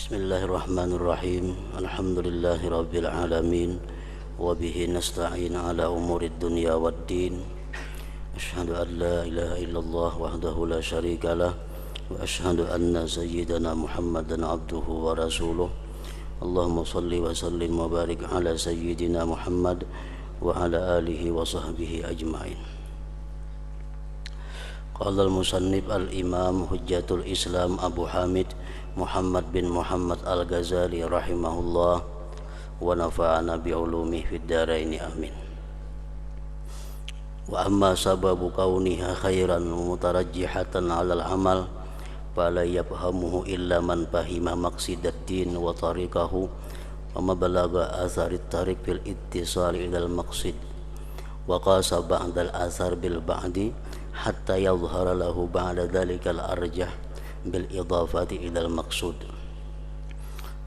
Bismillahirrahmanirrahim. Alhamdulillahi rabbil alamin. Wa bihi nasta'in ala umurid dunya waddin. Asyhadu an la ilaha illallah wahdahu la syarika lah. Wa asyhadu anna sayyidana Muhammadan abduhu wa rasuluh. Allahumma salli wa sallim wa barik ala sayyidina Muhammad wa ala alihi wa sahbihi ajma'in. Qala al-musannif al-imam hujjatul Islam Abu Hamid Muhammad bin Muhammad al-Ghazali rahimahullah wa nafa'ana bi'ulumih fid dharaini amin. Wa amma sababu kauniha khairan mutarajjihatan 'alal amal fala yafhamuhu illa man fahima maqsidad din wa tariqahu wa mabalagha atharit tariq fil ittisal ila al-maqsid wa qasa ba'dal athar bil ba'di hatta yadhhara lahu ba'da dhalika al-arjah bil idafati ila al-maqsud.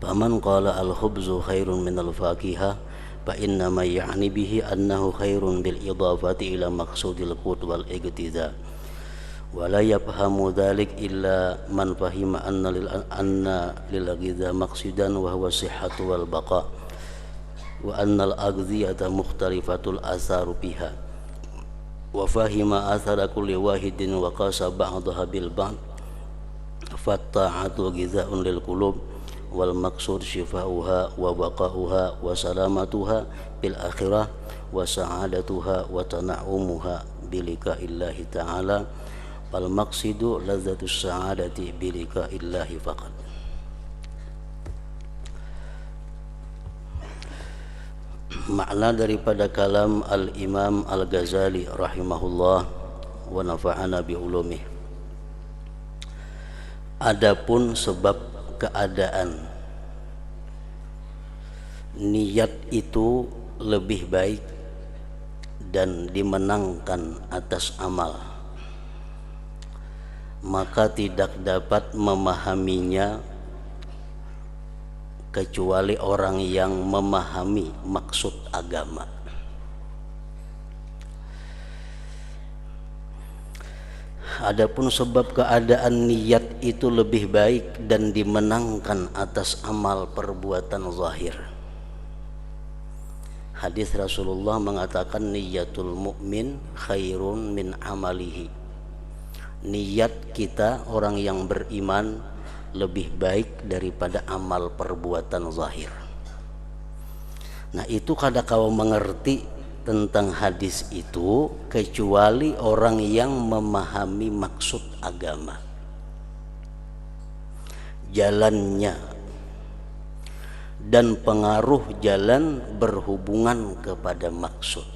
Faman qala al-khubzu khairun min al-fakiha fa inna ma ya'ni bihi annahu khairun bil idafati ila maqsudil qut wal iqtida wa la yafhamu dhalik illa man fahima anna lil ghidha maqsidan wa huwa sihhatu wal baqa wa anna al-aghdhiyata mukhtalifatul atharu biha wa fahima athara kulli wahidin wa qasa ba'daha bil ba'd fatta'atu ghidha'un lil qulub wal maqsud shifa'uha wa baqa'uha wa salamatuha bil akhirah wa sa'adatuha wa tana'umuha bilika'illahi ta'ala wal maqsidu ladzatus sa'adati bilika'illahi faqat. Makna daripada kalam al-Imam al-Ghazali rahimahullah wa nafa'ana bi ulumih. Adapun sebab keadaan niat itu lebih baik dan dimenangkan atas amal, maka tidak dapat memahaminya kecuali orang yang memahami maksud agama. Adapun sebab keadaan niat itu lebih baik dan dimenangkan atas amal perbuatan zahir. Hadis Rasulullah mengatakan niyatul mukmin khairun min amalihi. Niat kita orang yang beriman lebih baik daripada amal perbuatan zahir. Nah, itu kada kau mengerti tentang hadis itu kecuali orang yang memahami maksud agama, jalannya dan pengaruh jalan berhubungan kepada maksud,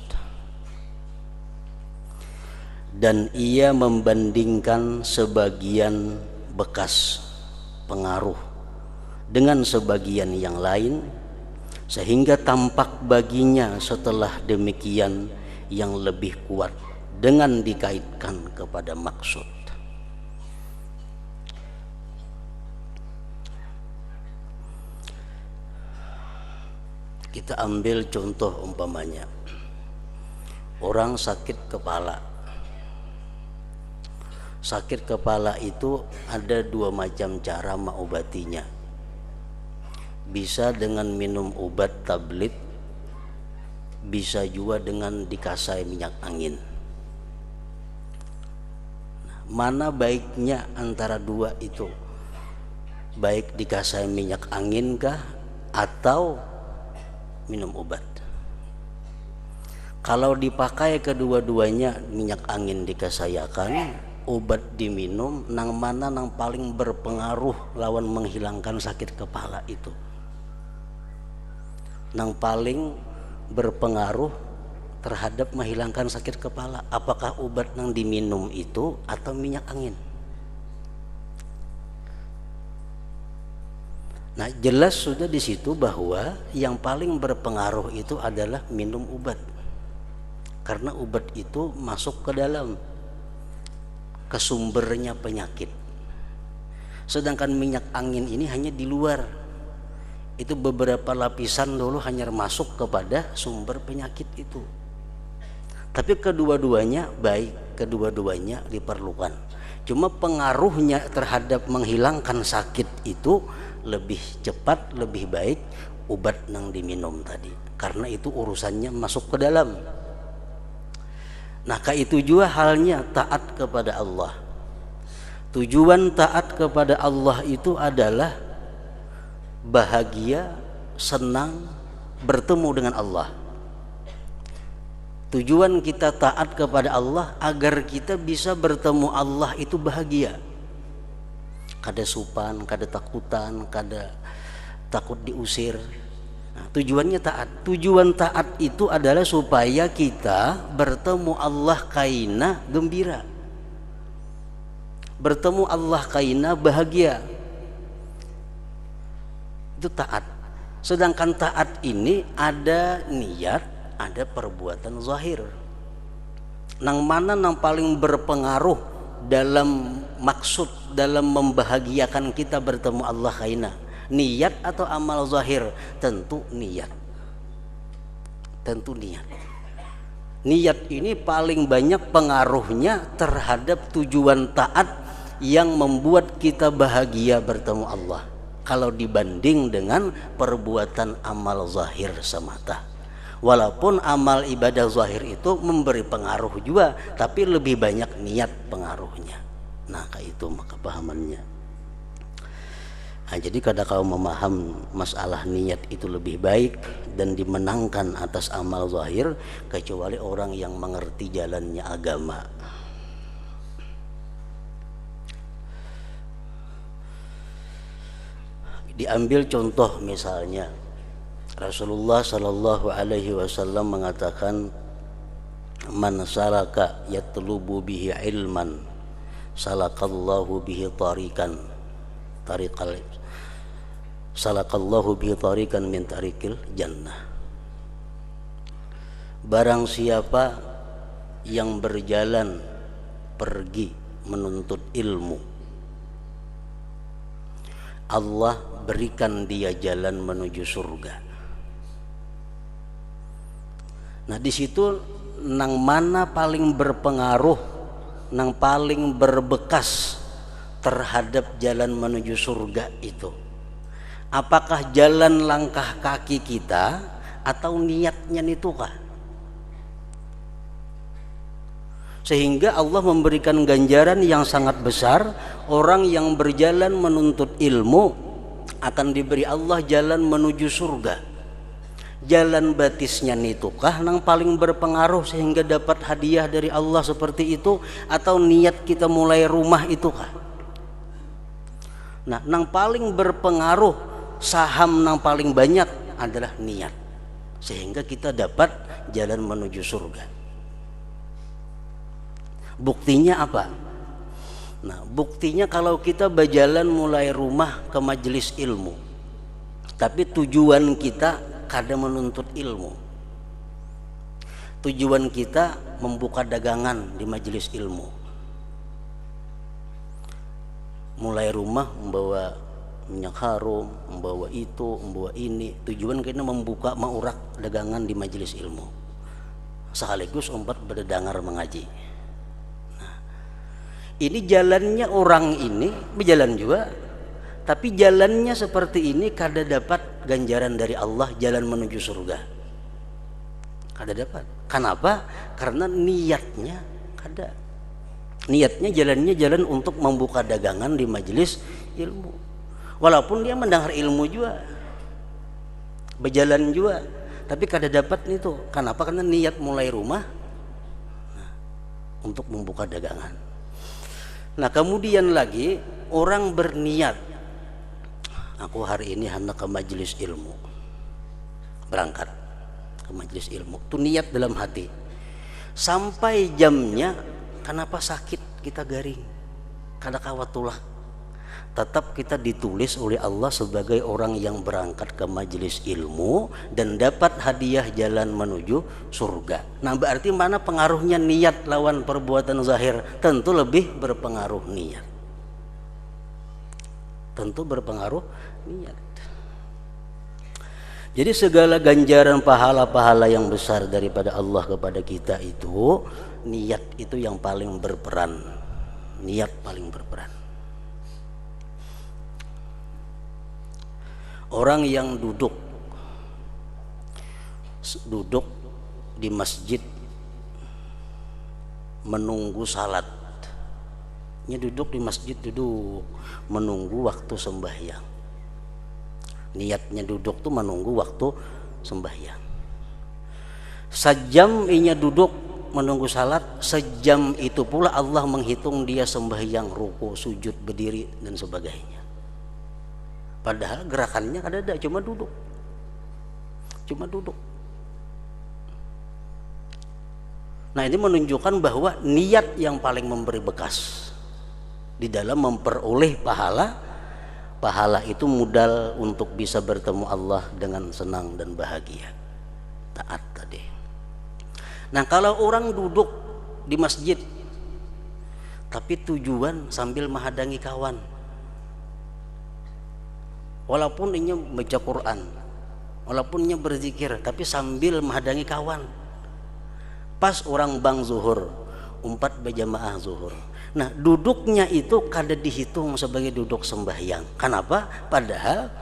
dan ia membandingkan sebagian bekas pengaruh dengan sebagian yang lain, sehingga tampak baginya setelah demikian yang lebih kuat dengan dikaitkan kepada maksud. Kita ambil contoh umpamanya orang sakit kepala. Sakit kepala itu ada dua macam cara mengobatinya. Bisa dengan minum obat tablet, bisa juga dengan dikasai minyak angin. Mana baiknya antara dua itu? Baik dikasai minyak angin kah atau minum obat? Kalau dipakai kedua-duanya, minyak angin dikasayakan, obat diminum, nang mana nang paling berpengaruh lawan menghilangkan sakit kepala itu? Nang paling berpengaruh terhadap menghilangkan sakit kepala, apakah obat nang diminum itu atau minyak angin? Nah, jelas sudah di situ bahwa yang paling berpengaruh itu adalah minum obat, karena obat itu masuk ke dalam, ke sumbernya penyakit. Sedangkan minyak angin ini hanya di luar. Itu beberapa lapisan dulu hanya masuk kepada sumber penyakit itu. Tapi kedua-duanya baik, kedua-duanya diperlukan. Cuma pengaruhnya terhadap menghilangkan sakit itu lebih cepat, lebih baik obat yang diminum tadi, karena itu urusannya masuk ke dalam. Nah, itu juga halnya taat kepada Allah. Tujuan taat kepada Allah itu adalah bahagia, senang, bertemu dengan Allah. Tujuan kita taat kepada Allah agar kita bisa bertemu Allah itu bahagia. Kada supan, kada takutan, kada takut diusir. Nah, tujuannya taat. Tujuan taat itu adalah supaya kita bertemu Allah kaina gembira, bertemu Allah kaina bahagia. Itu taat. Sedangkan taat ini ada niat, ada perbuatan zahir. Nang mana nang paling berpengaruh dalam maksud, dalam membahagiakan kita bertemu Allah kaina? Niat atau amal zahir? Tentu niat. Tentu niat. Niat ini paling banyak pengaruhnya terhadap tujuan taat yang membuat kita bahagia bertemu Allah, kalau dibanding dengan perbuatan amal zahir semata. Walaupun amal ibadah zahir itu memberi pengaruh juga, tapi lebih banyak niat pengaruhnya. Nah, kayak itu maka pahamannya. Nah, jadi kada kau memaham masalah niat itu lebih baik dan dimenangkan atas amal zahir, kecuali orang yang mengerti jalannya agama. Diambil contoh misalnya Rasulullah Shallallahu Alaihi Wasallam mengatakan, man salaka yatlubu bihi ilman salakallahu bihi tarikan salakallahu bihi tarikan min tarikil jannah. Barang siapa yang berjalan pergi menuntut ilmu, Allah berikan dia jalan menuju surga. Nah, di situ nang mana paling berpengaruh, nang paling berbekas terhadap jalan menuju surga itu? Apakah jalan langkah kaki kita atau niatnya nitukah? Sehingga Allah memberikan ganjaran yang sangat besar. Orang yang berjalan menuntut ilmu akan diberi Allah jalan menuju surga. Jalan batisnya nitukah nang paling berpengaruh sehingga dapat hadiah dari Allah seperti itu, atau niat kita mulai rumah itukah? Nah, nang paling berpengaruh, saham nang paling banyak adalah niat, sehingga kita dapat jalan menuju surga. Buktinya apa? Nah, buktinya kalau kita berjalan mulai rumah ke majelis ilmu, tapi tujuan kita kada menuntut ilmu. Tujuan kita membuka dagangan di majelis ilmu. Mulai rumah membawa minyak harum, membawa itu, membawa ini. Tujuan kita membuka maurak dagangan di majelis ilmu, sekaligus umpat berdengar mengaji. Nah, ini jalannya orang ini berjalan juga, tapi jalannya seperti ini kada dapat ganjaran dari Allah, jalan menuju surga. Kada dapat. Kenapa? Karena niatnya kada. Niatnya jalannya jalan untuk membuka dagangan di majelis ilmu. Walaupun dia mendengar ilmu juga, berjalan juga, tapi kada dapat itu. Kenapa? Karena niat mulai rumah untuk membuka dagangan. Nah, kemudian lagi orang berniat, aku hari ini hendak ke majelis ilmu, berangkat ke majelis ilmu, itu niat dalam hati. Sampai jamnya, kenapa sakit kita garing, kada kawat tulah, tetap kita ditulis oleh Allah sebagai orang yang berangkat ke majelis ilmu dan dapat hadiah jalan menuju surga. Nah, berarti mana pengaruhnya niat lawan perbuatan zahir? Tentu lebih berpengaruh niat. Tentu berpengaruh niat. Jadi segala ganjaran pahala-pahala yang besar daripada Allah kepada kita itu, niat itu yang paling berperan. Niat paling berperan. Orang yang duduk di masjid menunggu salat, duduk di masjid, duduk menunggu waktu sembahyang. Niatnya duduk tuh menunggu waktu sembahyang. Sejam inya duduk menunggu salat, sejam itu pula Allah menghitung dia sembahyang, ruku, sujud, berdiri dan sebagainya. Padahal gerakannya ada cuma duduk. Nah, ini menunjukkan bahwa niat yang paling memberi bekas di dalam memperoleh pahala. Pahala itu modal untuk bisa bertemu Allah dengan senang dan bahagia. Taat tadi. Nah, kalau orang duduk di masjid tapi tujuan sambil menghadangi kawan, walaupun ini baca Quran, walaupun ini berzikir, tapi sambil menghadangi kawan. Pas orang bang zuhur, umpat berjamaah zuhur. Nah, duduknya itu kada dihitung sebagai duduk sembahyang. Kenapa? Padahal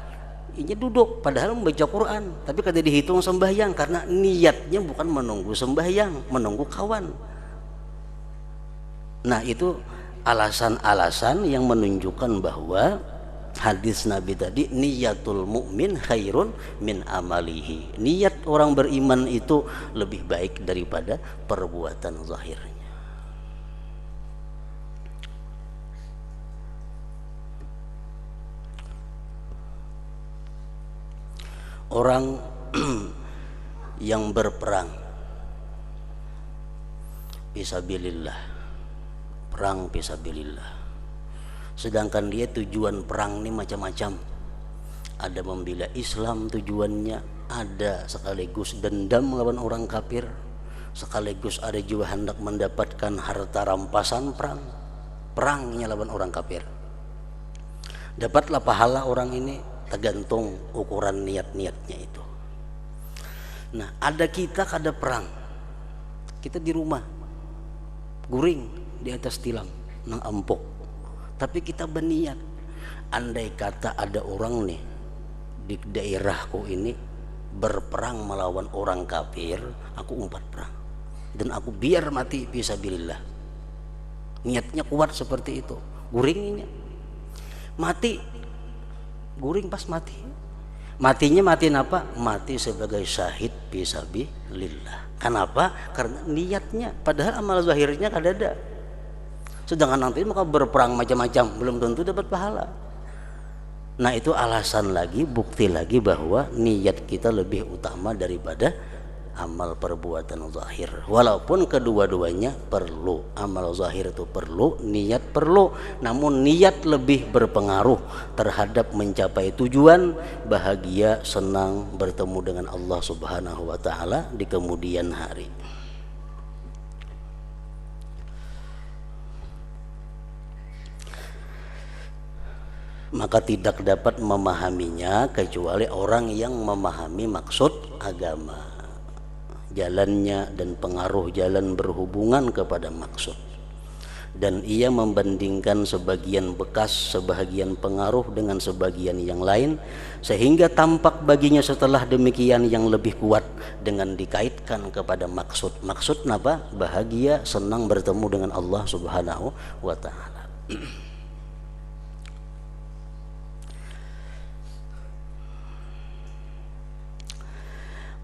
ini duduk, padahal membaca Quran, tapi kada dihitung sembahyang karena niatnya bukan menunggu sembahyang, menunggu kawan. Nah, itu alasan-alasan yang menunjukkan bahwa hadis Nabi tadi, niyatul mukmin khairun min amalihi. Niat orang beriman itu lebih baik daripada perbuatan zahirnya. Orang yang berperang fisabilillah, perang fisabilillah, sedangkan dia tujuan perang ini macam-macam. Ada membela Islam tujuannya, ada sekaligus dendam melawan orang kafir, sekaligus ada juga hendak mendapatkan harta rampasan perang, perangnya lawan orang kafir. Dapatlah pahala orang ini tergantung ukuran niat-niatnya itu. Nah, ada kita kada perang, kita di rumah guring di atas tilam nang empuk, tapi kita berniat, andai kata ada orang nih di daerahku ini berperang melawan orang kafir, aku umpat perang dan aku biar mati fisabilillah. Niatnya kuat seperti itu, guringnya mati, guring pas mati. Matinya mati apa? Mati sebagai syahid fisabilillah. Kenapa? Karena niatnya, padahal amal zahirnya kada ada. Sedangkan nanti maka berperang macam-macam belum tentu dapat pahala. Nah, itu alasan lagi, bukti lagi bahwa niat kita lebih utama daripada amal perbuatan zahir. Walaupun kedua-duanya perlu, amal zahir itu perlu, niat perlu, namun niat lebih berpengaruh terhadap mencapai tujuan bahagia, senang bertemu dengan Allah Subhanahu wa taala di kemudian hari. Maka tidak dapat memahaminya kecuali orang yang memahami maksud agama, jalannya dan pengaruh jalan berhubungan kepada maksud, dan ia membandingkan sebagian bekas, sebagian pengaruh dengan sebagian yang lain, sehingga tampak baginya setelah demikian yang lebih kuat dengan dikaitkan kepada maksud. Maksud apa? Bahagia, senang bertemu dengan Allah Subhanahu wa taala.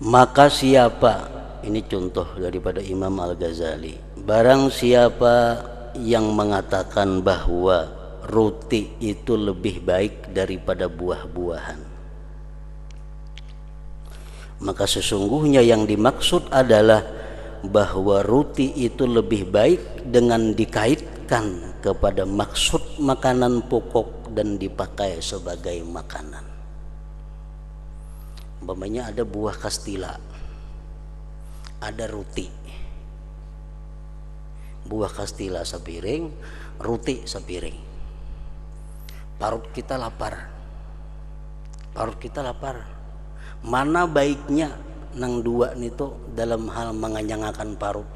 Maka siapa, ini contoh daripada Imam Al-Ghazali, barang siapa yang mengatakan bahwa roti itu lebih baik daripada buah-buahan, maka sesungguhnya yang dimaksud adalah bahwa roti itu lebih baik dengan dikaitkan kepada maksud makanan pokok dan dipakai sebagai makanan. Umpamanya ada buah kastila, ada roti. Buah kastila sepiring, roti sepiring. Parut kita lapar. Mana baiknya nang dua nito dalam hal mengenyangkan parut?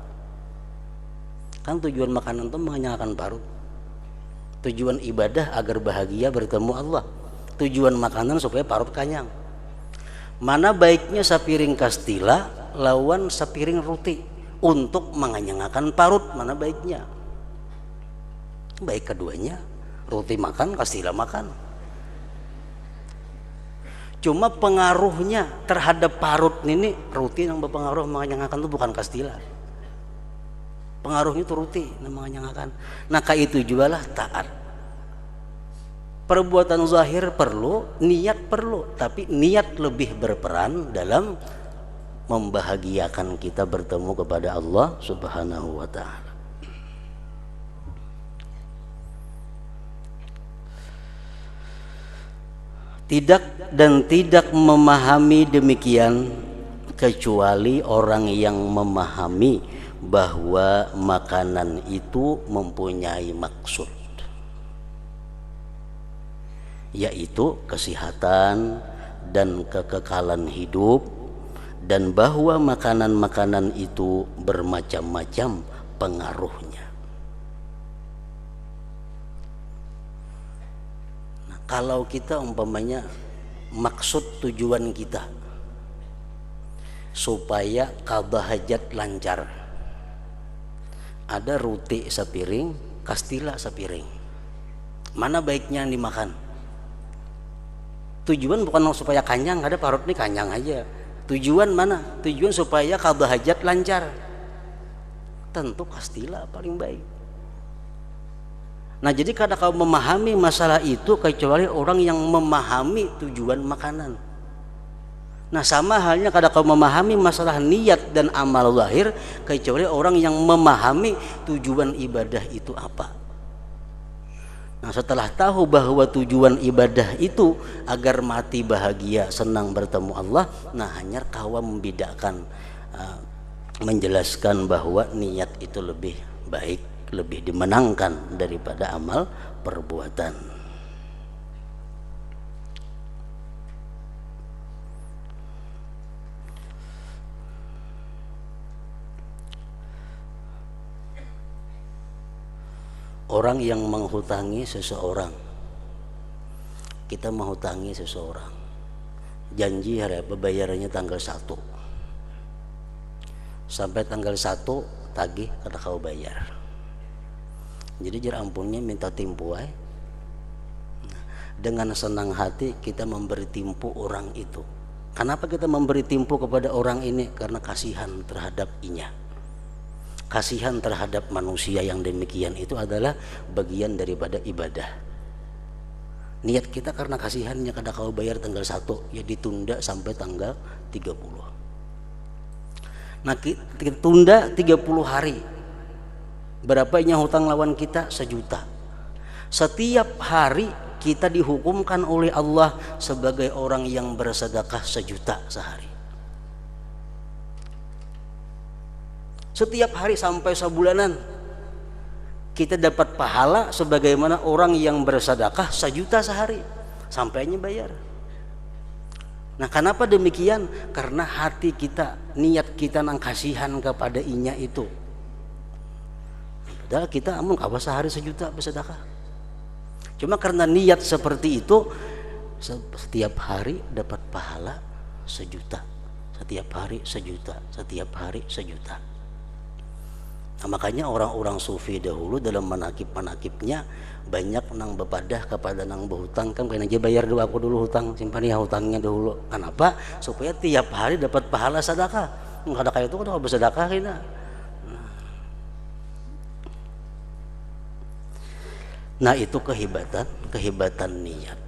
Kan tujuan makanan itu mengenyangkan parut. Tujuan ibadah agar bahagia bertemu Allah. Tujuan makanan supaya parut kenyang. Mana baiknya sapiring kastila lawan sapiring roti untuk mengenyangkan parut, mana baiknya? Baik keduanya, roti makan, kastila makan. Cuma pengaruhnya terhadap parut ini, roti yang berpengaruh mengenyangkan itu bukan kastila. Pengaruhnya itu roti yang mengenyangkan. Nah, kayak itu juga lah taat. Perbuatan zahir perlu, niat perlu, tapi niat lebih berperan dalam membahagiakan kita bertemu kepada Allah Subhanahu wa ta'ala. Tidak memahami demikian kecuali orang yang memahami bahwa makanan itu mempunyai maksud, yaitu kesehatan dan kekekalan hidup, dan bahwa makanan-makanan itu bermacam-macam pengaruhnya. Nah, kalau kita umpamanya maksud tujuan kita supaya qadha hajat lancar, ada roti sepiring, kastila sepiring, mana baiknya yang dimakan? Tujuan bukan supaya kenyang, ada parut nih kenyang aja. Tujuan mana? Tujuan supaya qadha hajat lancar. Tentu kastila paling baik. Nah, jadi kada kau memahami masalah itu kecuali orang yang memahami tujuan makanan. Nah, sama halnya kada kau memahami masalah niat dan amal zahir kecuali orang yang memahami tujuan ibadah itu apa. Nah, setelah tahu bahwa tujuan ibadah itu agar mati bahagia, senang bertemu Allah, nah hanya kawa membedakan, menjelaskan bahwa niat itu lebih baik, lebih dimenangkan daripada amal perbuatan. Orang yang menghutangi seseorang, kita menghutangi seseorang, janji hari apa bayarannya tanggal 1, sampai tanggal 1 tagih kada kau bayar, jadi jar ampunnya minta timpu ay. Dengan senang hati kita memberi timpu orang itu. Kenapa kita memberi timpu kepada orang ini? Karena kasihan terhadap inya. Kasihan terhadap manusia yang demikian itu adalah bagian daripada ibadah. Niat kita karena kasihannya kada kau bayar tanggal 1, ya ditunda sampai tanggal 30. Nah, kita tunda 30 hari. Berapa nya hutang lawan kita? 1 juta. Setiap hari kita dihukumkan oleh Allah sebagai orang yang bersedekah 1 juta sehari. Setiap hari sampai sebulanan kita dapat pahala sebagaimana orang yang bersedekah 1 juta sehari sampainya bayar. Nah, kenapa demikian? Karena hati kita, niat kita nang kasihan kepada inya itu. Padahal kita amun kawa sehari 1 juta bersedekah. Cuma karena niat seperti itu, setiap hari dapat pahala 1 juta. Setiap hari 1 juta, setiap hari 1 juta. Nah, makanya orang-orang sufi dahulu dalam manakib-manakibnya banyak nang bepadah kepada nang berhutang, kan kena aja bayar dulu, aku dulu hutang, simpan ya hutangnya dahulu. Kenapa? Supaya tiap hari dapat pahala sedekah. Enggak ada kayak itu kan bersedekah kita. Nah, itu kehebatan niat.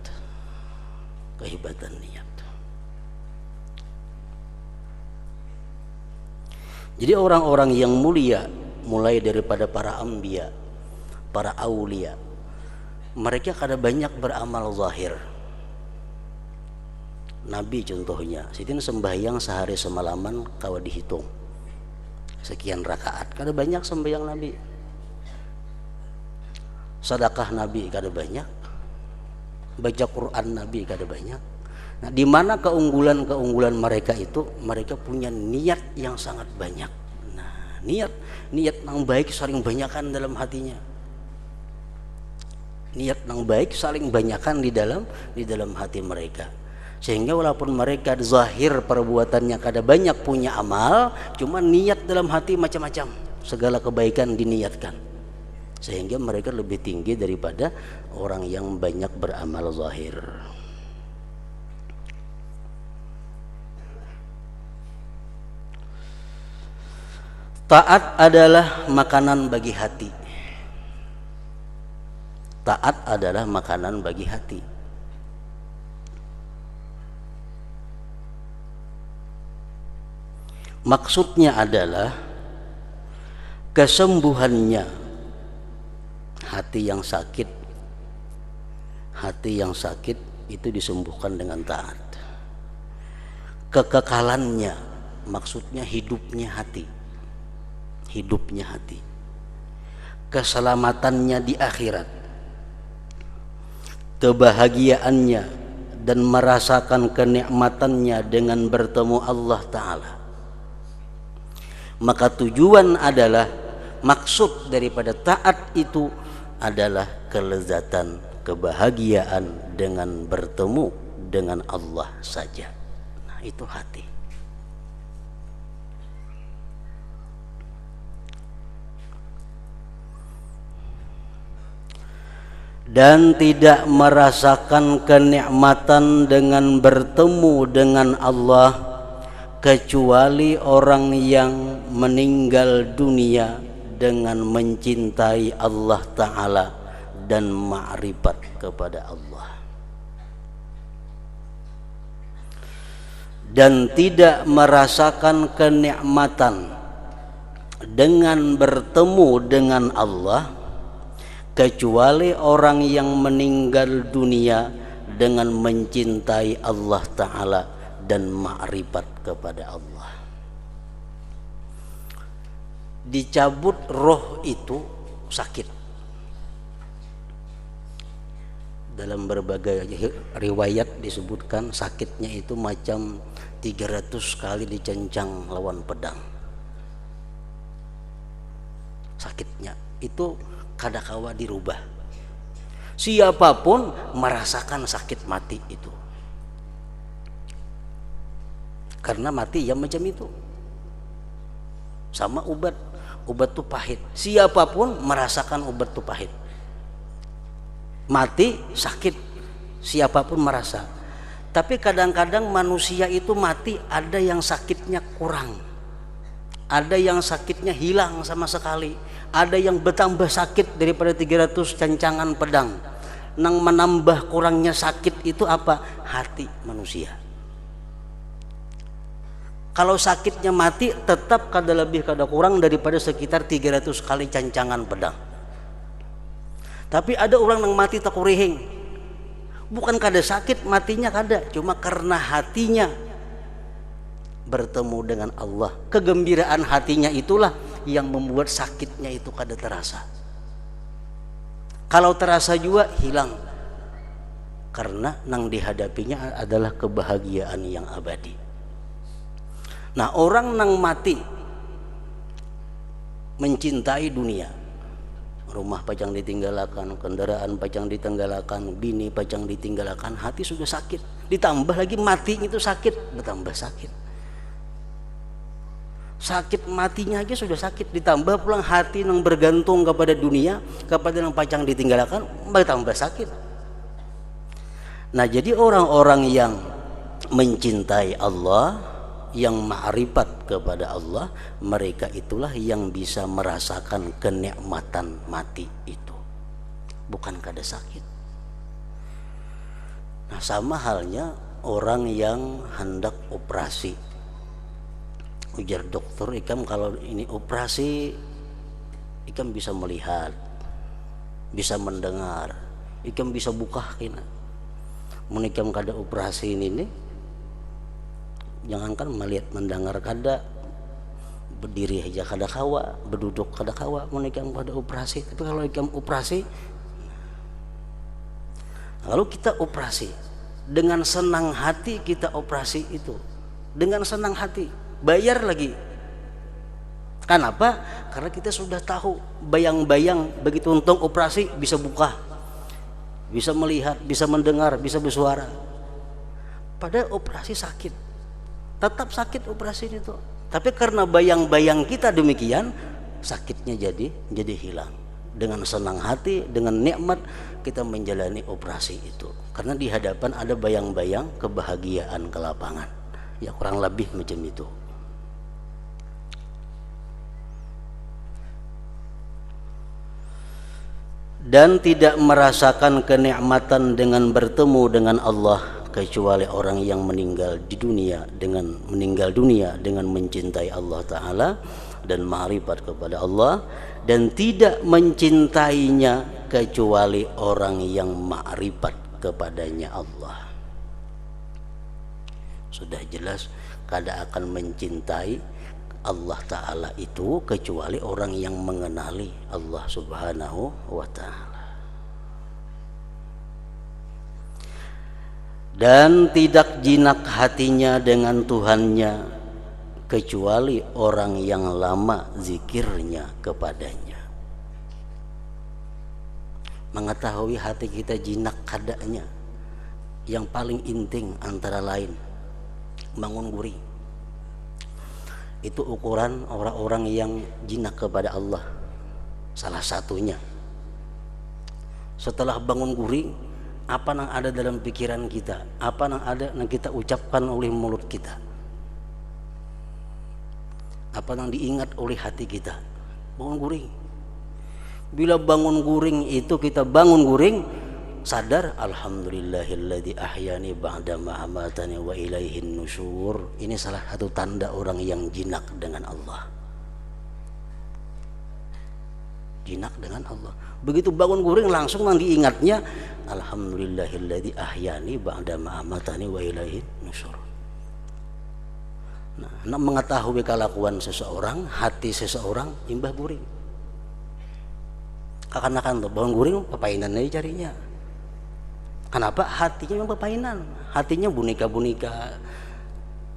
Kehebatan niat. Jadi orang-orang yang mulia, mulai daripada para anbiya, para aulia, mereka kada banyak beramal zahir. Nabi contohnya, sitin sembahyang sehari semalaman kawa dihitung sekian rakaat, kada banyak sembahyang Nabi. Sedekah Nabi kada banyak, baca Quran Nabi kada banyak. Nah, di mana keunggulan mereka itu? Mereka punya niat yang sangat banyak. Niat yang baik sering banyakkan dalam hatinya. niat yang baik saling banyakan di dalam hati mereka, sehingga walaupun mereka zahir perbuatannya kada banyak punya amal, cuma niat dalam hati macam-macam, segala kebaikan diniatkan, sehingga mereka lebih tinggi daripada orang yang banyak beramal zahir. Taat adalah makanan bagi hati. Taat adalah makanan bagi hati. Maksudnya adalah kesembuhannya hati yang sakit. Hati yang sakit itu disembuhkan dengan taat. Kekekalannya, maksudnya hidupnya hati. Hidupnya hati, keselamatannya di akhirat, kebahagiaannya dan merasakan kenikmatannya dengan bertemu Allah Ta'ala. Maka tujuan adalah, maksud daripada taat itu adalah kelezatan, kebahagiaan dengan bertemu dengan Allah saja. Nah, itu hati. Dan tidak merasakan kenikmatan dengan bertemu dengan Allah kecuali orang yang meninggal dunia dengan mencintai Allah Ta'ala dan ma'rifat kepada Allah, dan tidak merasakan kenikmatan dengan bertemu dengan Allah kecuali orang yang meninggal dunia dengan mencintai Allah Ta'ala dan ma'rifat kepada Allah. Dicabut roh itu sakit. Dalam berbagai riwayat disebutkan sakitnya itu macam 300 kali dicencang lawan pedang. Sakitnya itu kadakawa dirubah. Siapapun merasakan sakit mati itu, karena mati ya macam itu. Sama obat tuh pahit. Siapapun merasakan obat tuh pahit. Mati sakit, siapapun merasa. Tapi kadang-kadang manusia itu mati, ada yang sakitnya kurang, ada yang sakitnya hilang sama sekali, ada yang bertambah sakit daripada 300 cancangan pedang. Nang menambah kurangnya sakit itu apa? Hati manusia. Kalau sakitnya mati tetap kada lebih kada kurang daripada sekitar 300 kali cancangan pedang. Tapi ada orang yang mati tak kurihing, bukan kada sakit matinya kada, cuma karena hatinya bertemu dengan Allah, kegembiraan hatinya itulah yang membuat sakitnya itu kada terasa. Kalau terasa juga hilang, karena nang dihadapinya adalah kebahagiaan yang abadi. Nah, orang nang mati mencintai dunia, rumah pajang ditinggalakan, kendaraan pajang ditinggalakan, bini pajang ditinggalakan, hati sudah sakit. Ditambah lagi mati itu sakit, bertambah sakit. Sakit matinya aja sudah sakit, ditambah pulang hati yang bergantung kepada dunia, kepada yang pajang ditinggalkan, bertambah sakit. Nah, jadi orang-orang yang mencintai Allah, yang ma'rifat kepada Allah, mereka itulah yang bisa merasakan kenikmatan mati itu, bukan kada sakit. Nah, sama halnya orang yang hendak operasi. Ujar dokter, ikam kalau ini operasi, ikam bisa melihat, bisa mendengar, ikam bisa buka kina. Mun ikam kada operasi ini nih, jangankan melihat mendengar kada, berdiri aja kada kawa, berduduk kada kawa, mun ikam kada operasi. Tapi kalau ikam operasi, kalau kita operasi dengan senang hati, kita operasi itu dengan senang hati, bayar lagi. Kenapa? Karena kita sudah tahu bayang-bayang begitu untung operasi bisa buka, bisa melihat, bisa mendengar, bisa bersuara. Padahal operasi sakit, tetap sakit operasi itu. Tapi karena bayang-bayang kita demikian, sakitnya jadi hilang. Dengan senang hati, dengan nikmat kita menjalani operasi itu. Karena di hadapan ada bayang-bayang kebahagiaan ke lapangan. Ya kurang lebih macam itu. Dan tidak merasakan kenikmatan dengan bertemu dengan Allah kecuali orang yang meninggal dunia dengan mencintai Allah Ta'ala dan ma'rifat kepada Allah, dan tidak mencintainya kecuali orang yang ma'rifat kepadanya Allah. Sudah jelas kada akan mencintai Allah Ta'ala itu kecuali orang yang mengenali Allah Subhanahu wa Ta'ala. Dan tidak jinak hatinya dengan Tuhannya kecuali orang yang lama zikirnya kepadanya. Mengetahui hati kita jinak kadanya yang paling inting antara lain bangun guring. Itu ukuran orang-orang yang jinak kepada Allah. Salah satunya setelah bangun guring, apa yang ada dalam pikiran kita, apa yang ada yang kita ucapkan oleh mulut kita, apa yang diingat oleh hati kita. Bangun guring. Bila bangun guring itu kita bangun guring sadar, alhamdulillahilladzi ahyani ba'da ma amatani wa ilaihin nusyur. Ini salah satu tanda orang yang jinak dengan Allah. Jinak dengan Allah. Begitu bangun guring langsung nanti ingatnya, alhamdulillahilladzi ahyani ba'da ma amatani wa ilaihin nusyur. Nah, nak mengetahui kelakuan seseorang, hati seseorang, imbah guring. Kakan-kakan tuh bangun guring pepainan aja carinya. Kenapa? Hatinya memang pepainan, hatinya bunika-bunika.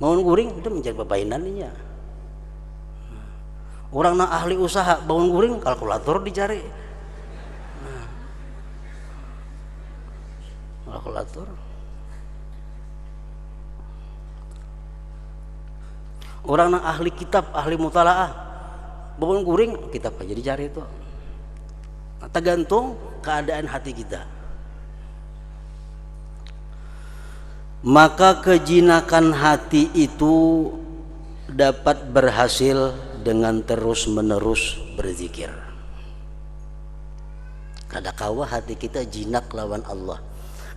Bangun guring itu mencari pepainannya. Orang nak ahli usaha bangun guring kalkulator dicari. Kalkulator. Orang nak ahli kitab, ahli mutalaah bangun guring kitab aja dicari itu. Nah, tergantung keadaan hati kita. Maka kejinakan hati itu dapat berhasil dengan terus-menerus berzikir. Kadakawa hati kita jinak lawan Allah.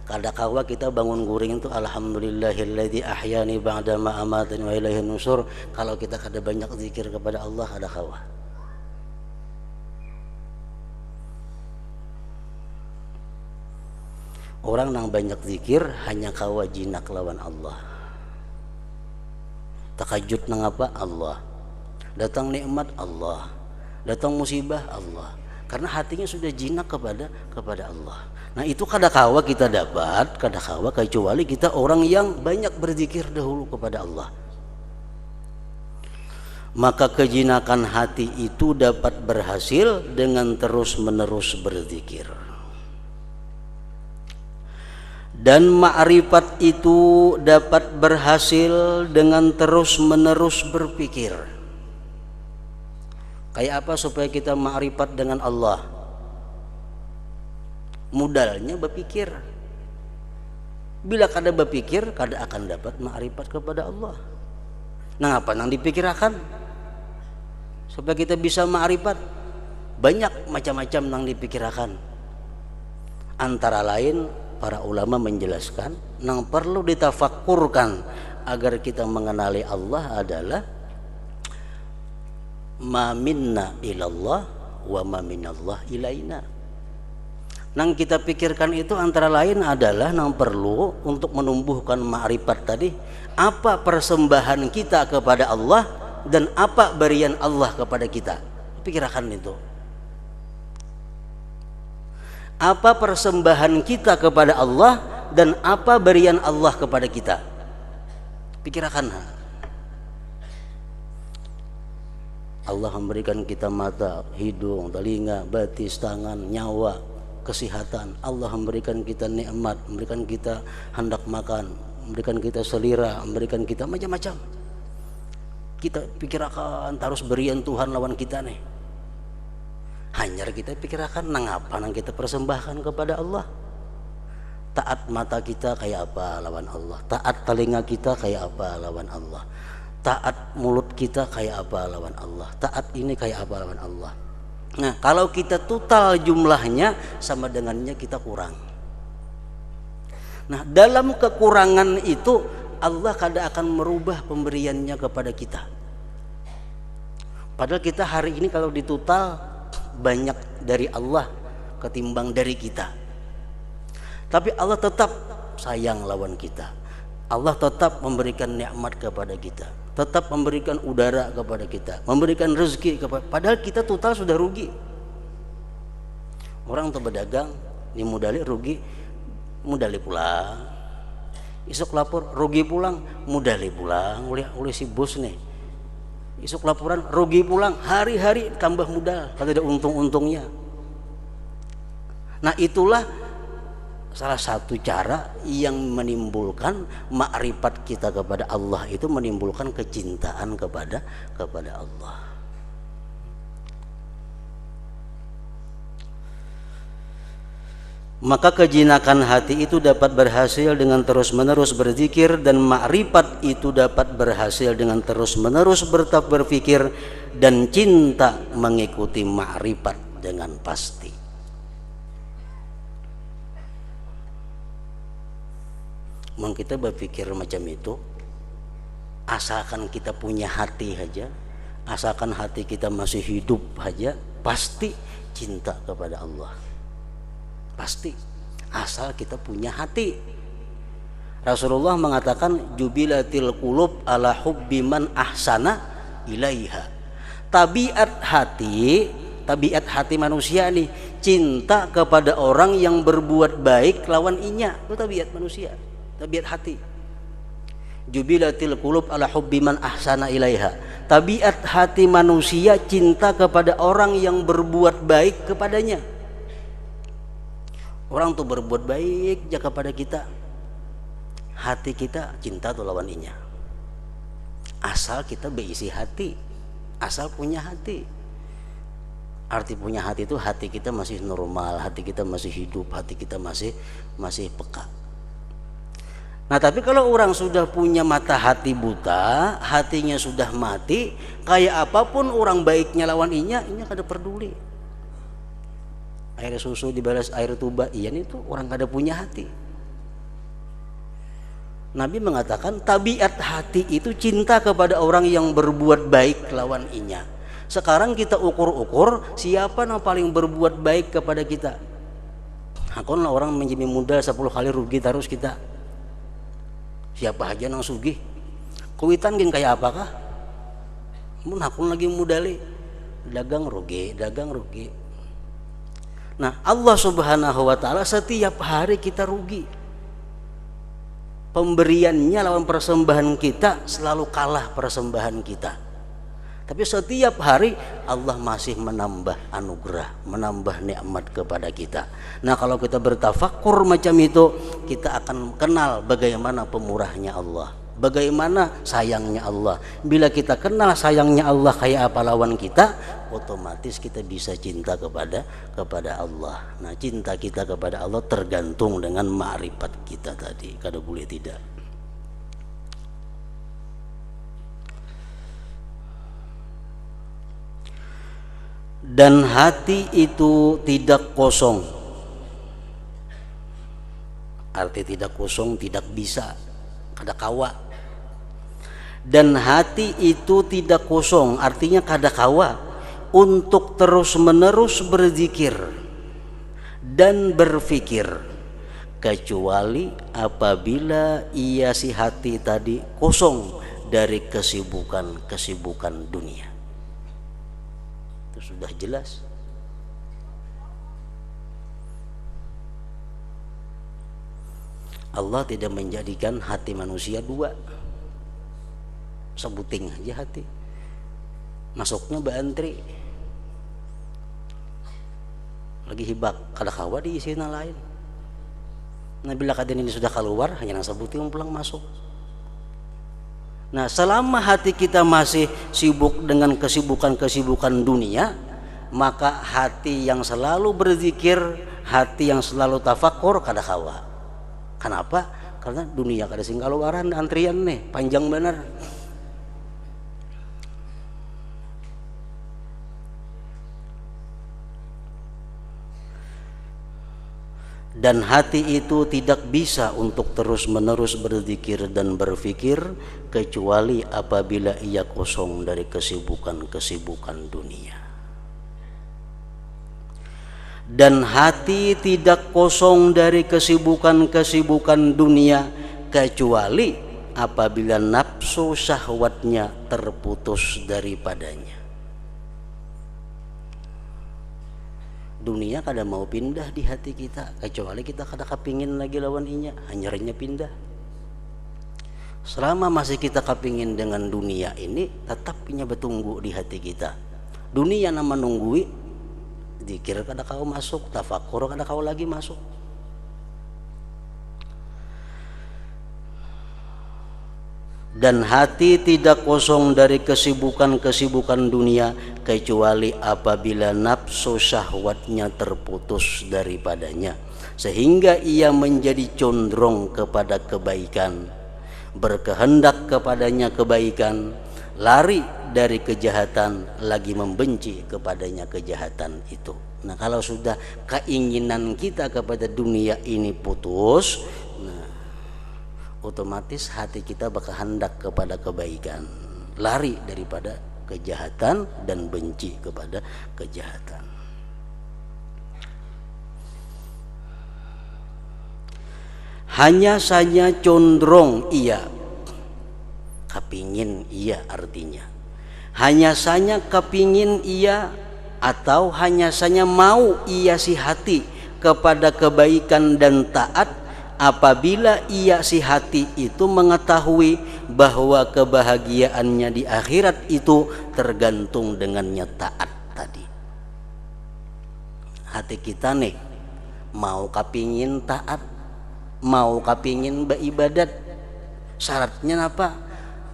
Kadakawa kita bangun guring itu alhamdulillahilladzi ahyani ba'da ma amatani wa ilaihin nusyur. Kalau kita kada banyak zikir kepada Allah, kadakawa. Orang yang banyak zikir hanya kawa jinak lawan Allah. Takajud nang apa? Allah. Datang nikmat Allah. Datang musibah Allah. Karena hatinya sudah jinak kepada Allah. Nah itu kadakawa kita dapat, kadakawa kecuali kita orang yang banyak berzikir dahulu kepada Allah. Maka kejinakan hati itu dapat berhasil dengan terus-menerus berzikir. Dan ma'rifat itu dapat berhasil dengan terus-menerus berpikir. Kayak apa supaya kita ma'rifat dengan Allah? Modalnya berpikir. Bila kada berpikir, kada akan dapat ma'rifat kepada Allah. Nah apa yang dipikirkan? Supaya kita bisa ma'rifat. Banyak macam-macam yang dipikirkan. Antara lain para ulama menjelaskan yang perlu ditafakkurkan agar kita mengenali Allah adalah ma minna ilallah wa ma minallah ilaina. Nang kita pikirkan itu antara lain adalah nang perlu untuk menumbuhkan ma'rifat tadi, apa persembahan kita kepada Allah dan apa berian Allah kepada kita. Pikirkan itu. Apa persembahan kita kepada Allah dan apa berian Allah kepada kita. Pikirkan. Allah memberikan kita mata, hidung, telinga, batis, tangan, nyawa. kesehatan, Allah memberikan kita nikmat, memberikan kita hendak makan, memberikan kita selera, memberikan kita macam-macam. Kita pikirkan terus berian Tuhan lawan kita nih. Hanyar kita pikirkan nang apa nang kita persembahkan kepada Allah. Taat mata kita kayak apa lawan Allah, taat telinga kita kayak apa lawan Allah, taat mulut kita kayak apa lawan Allah, taat ini kayak apa lawan Allah. Nah, kalau kita total jumlahnya sama dengannya kita kurang. Nah, dalam kekurangan itu Allah kadang akan merubah pemberiannya kepada kita. Padahal kita hari ini kalau ditotal banyak dari Allah ketimbang dari kita. Tapi Allah tetap sayang lawan kita. Allah tetap memberikan nikmat kepada kita, tetap memberikan udara kepada kita, memberikan rezeki kepada. Padahal kita total sudah rugi. Orang tuh berdagang di modali rugi, modali pulang. Isuk lapor rugi pulang, modali pulang oleh si bos nih. Isuk laporan rugi pulang, hari-hari tambah modal, kalau ada untung-untungnya. Nah, itulah salah satu cara yang menimbulkan makrifat kita kepada Allah, itu menimbulkan kecintaan kepada Allah. Maka kejinakan hati itu dapat berhasil dengan terus-menerus berzikir, dan makrifat itu dapat berhasil dengan terus-menerus berpikir dan cinta mengikuti makrifat dengan pasti. Mau kita berpikir macam itu, asalkan kita punya hati saja, asalkan hati kita masih hidup saja, pasti cinta kepada Allah. Pasti, asal kita punya hati. Rasulullah mengatakan jubilatil qulub ala hubbi man ahsana ilaiha. Tabiat hati manusia nih cinta kepada orang yang berbuat baik lawan inya. Itu tabiat manusia, tabiat hati. Jubilatil qulub ala hubbi man ahsana ilaiha. Tabiat hati manusia cinta kepada orang yang berbuat baik kepadanya. Orang tuh berbuat baik aja kepada kita, hati kita cinta tuh lawan inya. Asal kita berisi hati, asal punya hati. Arti punya hati itu hati kita masih normal, hati kita masih hidup, hati kita masih peka. Nah, tapi kalau orang sudah punya mata hati buta, hatinya sudah mati, kayak apapun orang baiknya lawan inya kada peduli. Air susu dibalas air tuba, iyan itu orang kada punya hati. Nabi mengatakan tabiat hati itu cinta kepada orang yang berbuat baik lawan inya. Sekarang kita ukur-ukur siapa yang paling berbuat baik kepada kita. Hakon orang menjadi modal 10 kali rugi terus kita. Siapa aja nang sugih. Kuitan gin kayak apakah? Mun hakon lagi modali dagang rugi. Nah, Allah Subhanahu wa taala setiap hari kita rugi. Pemberiannya lawan persembahan kita selalu kalah persembahan kita. Tapi setiap hari Allah masih menambah anugerah, menambah nikmat kepada kita. Nah, kalau kita bertafakur macam itu, kita akan kenal bagaimana pemurahnya Allah, bagaimana sayangnya Allah. Bila kita kenal sayangnya Allah kayak apa lawan kita, otomatis kita bisa cinta kepada Allah. Nah, cinta kita kepada Allah tergantung dengan makrifat kita tadi, kada boleh tidak. Dan hati itu tidak kosong. Arti tidak kosong, tidak bisa, kada kawa. Dan hati itu tidak kosong, artinya kada kawa untuk terus-menerus berzikir dan berfikir, kecuali apabila ia si hati tadi kosong dari kesibukan dunia. Itu sudah jelas. Allah tidak menjadikan hati manusia dua, sebuting aja hati, masuknya beantri. lagi hibak kada kawa diisina lain. Nah bila kaden ini sudah keluar hanya sabuti pulang masuk. Nah selama hati kita masih sibuk dengan kesibukan-kesibukan dunia, maka hati yang selalu berzikir, hati yang selalu tafakur kada kawa. Kenapa? Karena dunia kada sing kaluaran antrian nih panjang bener. Dan hati itu tidak bisa untuk terus-menerus berzikir dan berfikir kecuali apabila ia kosong dari kesibukan-kesibukan dunia. Dan hati tidak kosong dari kesibukan-kesibukan dunia kecuali apabila nafsu syahwatnya terputus daripadanya. Dunia kada mau pindah di hati kita kecuali kita kada kepingin lagi lawan inya, hanyarnya pindah. Selama masih kita kepingin dengan dunia ini, tetap inya bertunggu di hati kita. Dunia nama nunggui, zikir kada kau masuk, tafakur kada kau lagi masuk. Dan hati tidak kosong dari kesibukan-kesibukan dunia kecuali apabila nafsu syahwatnya terputus daripadanya, sehingga ia menjadi condong kepada kebaikan, berkehendak kepadanya kebaikan, lari dari kejahatan, lagi membenci kepadanya kejahatan itu. Nah kalau sudah keinginan kita kepada dunia ini putus, otomatis hati kita bakal hendak kepada kebaikan, lari daripada kejahatan dan benci kepada kejahatan. Hanya saja condong ia, kepingin ia artinya. Hanya saja kepingin ia atau hanya saja mau ia si hati kepada kebaikan dan taat apabila ia si hati itu mengetahui bahwa kebahagiaannya di akhirat itu tergantung dengannya taat tadi. Hati kita nih mau kapingin taat, mau kapingin beribadat, syaratnya apa?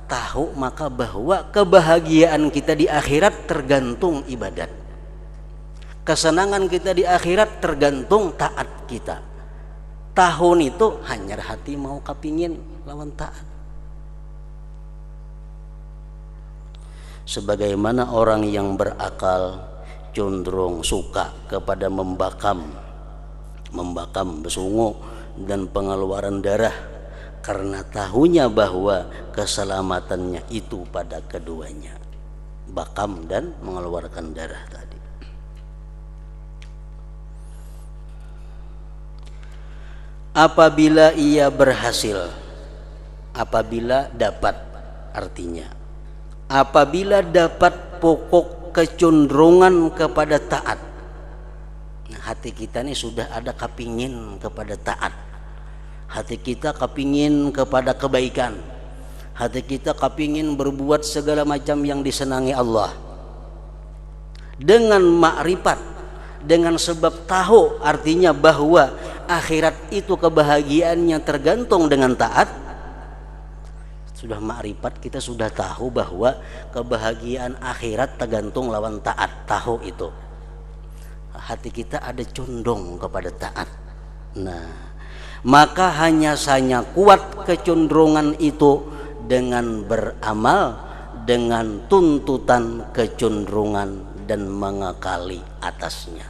Tahu maka bahwa kebahagiaan kita di akhirat tergantung ibadat, kesenangan kita di akhirat tergantung taat kita. Tahun itu hanya hati mau kapingin lawan taat. Sebagaimana orang yang berakal cenderung suka kepada membakam besungu dan pengeluaran darah karena tahunya bahwa keselamatannya itu pada keduanya, bakam dan mengeluarkan darah tadi. Apabila ia berhasil, apabila dapat artinya, apabila dapat pokok kecenderungan kepada taat. Nah, hati kita ini sudah ada kepingin kepada taat, hati kita kepingin kepada kebaikan, hati kita kepingin berbuat segala macam yang disenangi Allah. Dengan makrifat, dengan sebab tahu artinya bahwa akhirat itu kebahagiaannya tergantung dengan taat. Sudah makrifat, kita sudah tahu bahwa kebahagiaan akhirat tergantung lawan taat. Tahu itu, hati kita ada condong kepada taat. Nah, maka hanya saja kuat kecenderungan itu dengan beramal dengan tuntutan kecenderungan dan mengakali atasnya.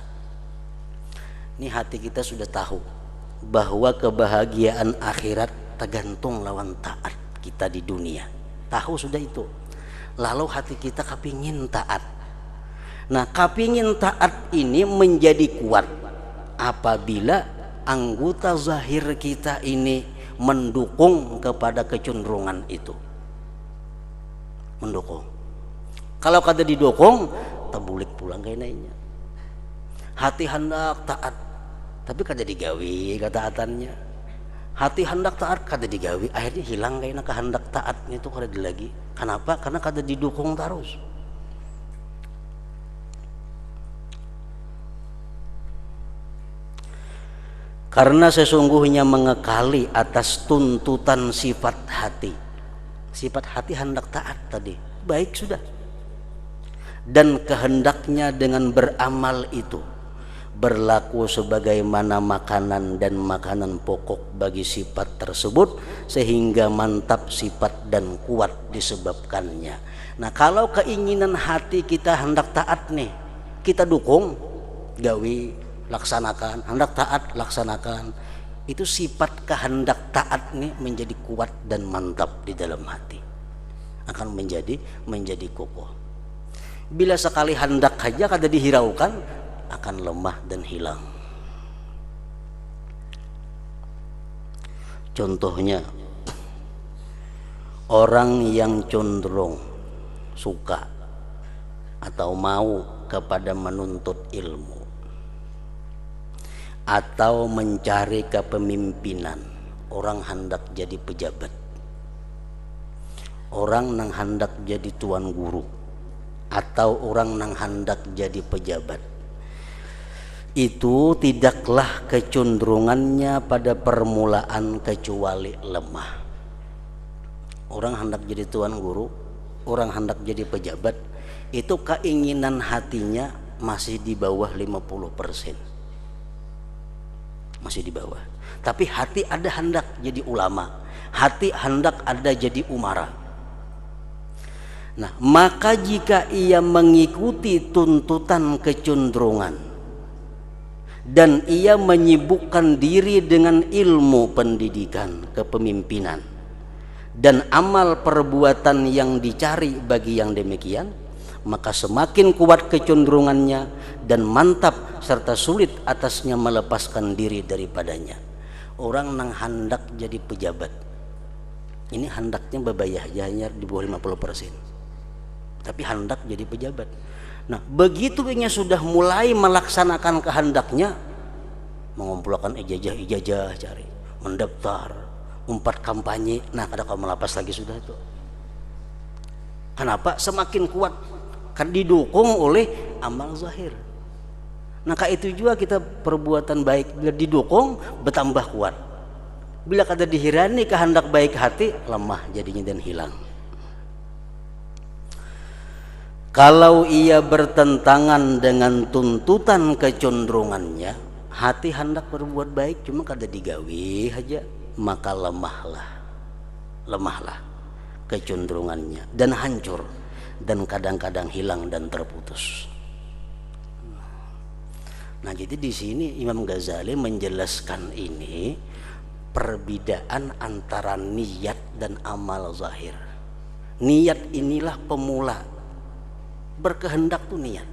Ini hati kita sudah tahu bahwa kebahagiaan akhirat tergantung lawan taat kita di dunia. Tahu sudah itu. Lalu hati kita kepingin taat. Nah, kepingin taat ini menjadi kuat apabila anggota zahir kita ini mendukung kepada kecenderungan itu. Mendukung. Kalau kada didukung, terbulik pulang kayak nanya. Hati hendak taat, tapi kada digawi ketaatannya. Hati hendak taat kada digawi, akhirnya hilang kayaknya kehendak taatnya itu kada lagi. Kenapa? Karena kada didukung terus. Karena sesungguhnya mengekali atas tuntutan sifat hati. Sifat hati hendak taat tadi, baik sudah. Dan kehendaknya dengan beramal itu berlaku sebagaimana makanan dan makanan pokok bagi sifat tersebut, sehingga mantap sifat dan kuat disebabkannya. Nah, kalau keinginan hati kita hendak taat nih, kita dukung, gawi, laksanakan, hendak taat, laksanakan. Itu sifat kehendak taat nih menjadi kuat dan mantap di dalam hati, akan menjadi kokoh. Bila sekali hendak saja kada dihiraukan, akan lemah dan hilang. Contohnya, orang yang cenderung suka atau mau kepada menuntut ilmu atau mencari kepemimpinan, orang hendak jadi pejabat, orang nang hendak jadi tuan guru, atau orang nang hendak jadi pejabat, itu tidaklah kecenderungannya pada permulaan kecuali lemah. Orang hendak jadi tuan guru, orang hendak jadi pejabat, itu keinginan hatinya masih di bawah 50%. Masih di bawah. Tapi hati ada hendak jadi ulama, hati hendak ada jadi umara. Nah, maka jika ia mengikuti tuntutan kecenderungan dan ia menyibukkan diri dengan ilmu pendidikan kepemimpinan dan amal perbuatan yang dicari bagi yang demikian, maka semakin kuat kecenderungannya dan mantap serta sulit atasnya melepaskan diri daripadanya. Orang nang hendak jadi pejabat, ini hendaknya babayah hanya di bawah 50%, tapi hendak jadi pejabat. Nah, begitu ia sudah mulai melaksanakan kehendaknya, mengumpulkan ijazah, cari, mendaftar, umpat kampanye, nah kada kau melapas lagi sudah itu. Kenapa? Semakin kuat, kan didukung oleh amal zahir. Nah, itu juga kita perbuatan baik bila didukung bertambah kuat. Bila kada dihirani kehendak baik hati, lemah jadinya dan hilang. Kalau ia bertentangan dengan tuntutan kecenderungannya, hati hendak berbuat baik cuma kada digawi aja, maka lemahlah kecenderungannya dan hancur dan kadang-kadang hilang dan terputus. Nah, jadi di sini Imam Ghazali menjelaskan ini perbedaan antara niat dan amal zahir. Niat inilah pemula, berkehendak tuh niat.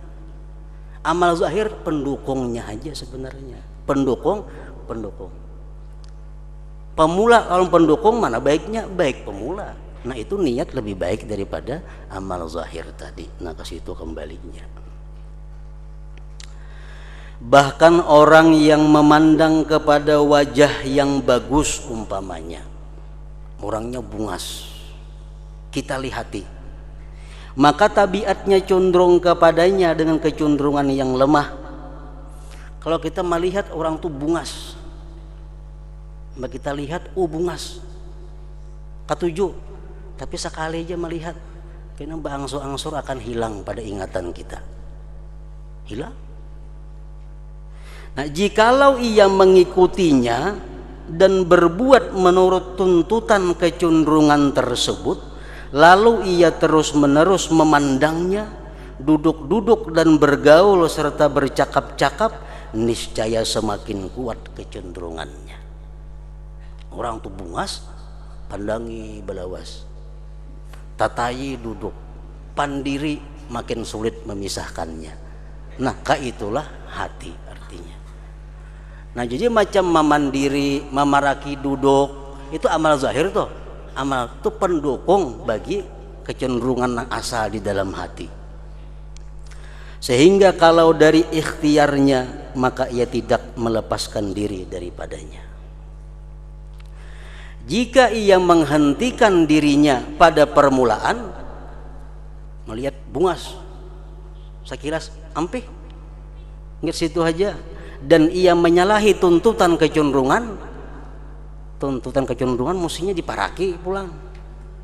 Amal zahir pendukungnya aja sebenarnya. Pendukung. Pemula kalau pendukung mana baiknya? Baik pemula. Nah, itu niat lebih baik daripada amal zahir tadi. Nah, ke situ kembalinya. Bahkan orang yang memandang kepada wajah yang bagus umpamanya, orangnya bungas, kita lihati, maka tabiatnya cenderung kepadanya dengan kecenderungan yang lemah. Kalau kita melihat orang tuh bungas, maka kita lihat bungas, ketujuh, tapi sekali aja melihat, kena berangsur-angsur akan hilang pada ingatan kita, hilang. Nah, jikalau ia mengikutinya dan berbuat menurut tuntutan kecenderungan tersebut, lalu ia terus-menerus memandangnya, duduk-duduk dan bergaul serta bercakap-cakap, niscaya semakin kuat kecenderungannya. Orang tuh bungas, pandangi belawas, tatayi duduk, pandiri makin sulit memisahkannya. Nah, itulah hati artinya. Nah, jadi macam memandiri, memaraki duduk, itu amal zahir tuh. Amal itu pendukung bagi kecenderungan yang asal di dalam hati. Sehingga kalau dari ikhtiarnya, maka ia tidak melepaskan diri daripadanya. Jika ia menghentikan dirinya pada permulaan, melihat bungas, sekilas ampih, ingat situ aja, dan ia menyalahi tuntutan kecenderungan mestinya diparaki pulang,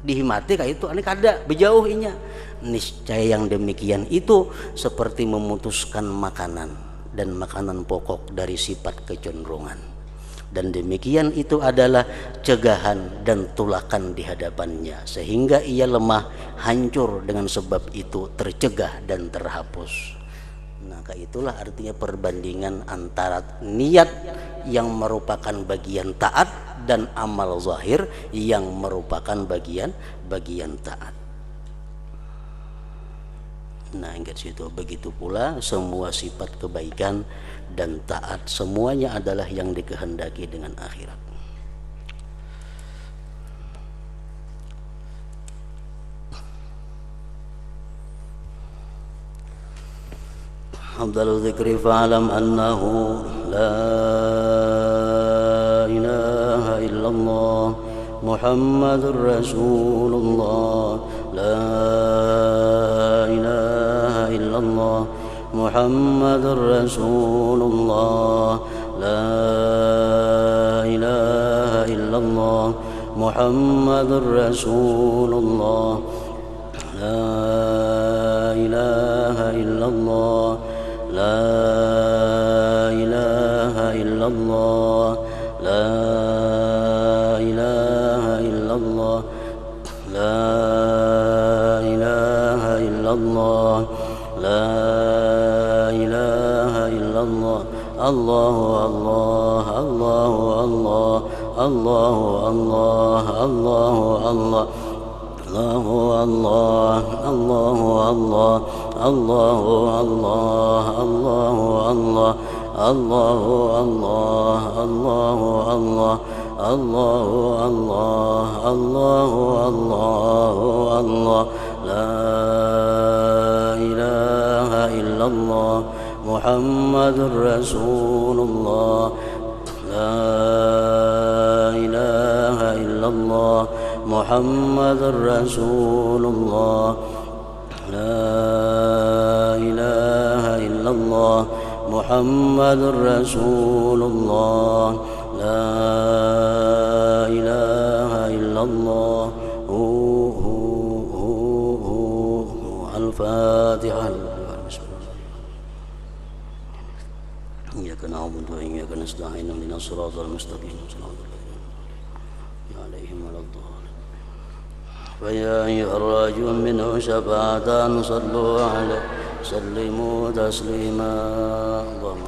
dihimati kayak itu ane kada bejauh inya. Niscaya yang demikian itu seperti memutuskan makanan dan makanan pokok dari sifat kecenderungan, dan demikian itu adalah cegahan dan tulakan di hadapannya sehingga ia lemah, hancur, dengan sebab itu tercegah dan terhapus. Maka itulah artinya perbandingan antara niat yang merupakan bagian taat dan amal zahir yang merupakan bagian taat. Nah, ingat situ. Begitu pula semua sifat kebaikan dan taat semuanya adalah yang dikehendaki dengan akhirat. Afdalul dzikri fa'lam annahu la ilaha illallah Muhammadur Rasulullah, la ilaha illallah Muhammadur Rasulullah, la ilaha illallah Muhammadur Rasulullah, la ilaha illallah, la ilaha illallah, la ilaha illallah, la ilaha illallah, la ilaha illallah. Allahu Allah, Allahu Allah, Allahu Allah, Allahu Allah, Allahu Allah, Allahu Allah, Allahu Allah, Allahu Allah, Allahu Allah, Allahu Allah, Allahu Allah, Allahu Allah, la ilaha illallah Muhammadur Rasulullah, la ilaha illallah Muhammadur Rasulullah, la ilaha illallah Muhammadur Rasulullah, la ilaha illallah. Al-Fatihah. Iyyaka na'budu wa iyyaka nasta'in ihdinas siratal mustaqim siratal ladzina alaihim waladdallin. Fa ya ayyuhar-rajiun minhu syafa'atan sallu alaihi sallimu taslima. Allahumma